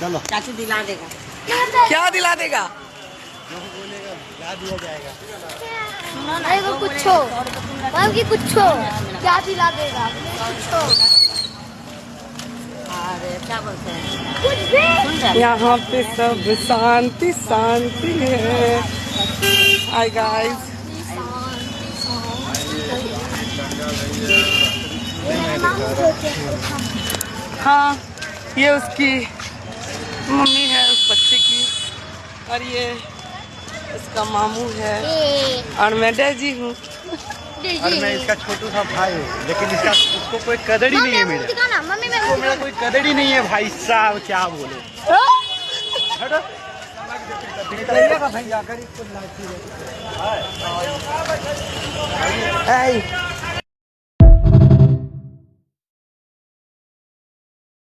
चलो चाचू दिला देगा। क्या दिला देगा? जो बोलेगा ला दिया जाएगा। सुनो ना, अरे वो कुछ हो कुछ हो क्या दिला देगा कुछ हो अरे क्या बोलते हैं, कुछ भी सुन रहे हैं? यहाँ पे सब शांति शांति है। हाय गाइस, हाँ ये उसकी मम्मी है उस बच्चे की, और ये इसका मामू है, और मैं डैजी हूँ। और मैं इसका छोटू सा भाई हूँ, लेकिन इसका उसको कोई कदर ही नहीं है मेरे। मम्मी उसको मेरा कोई कदर ही नहीं है भाई साहब, क्या बोले। हटो भैया कर इसको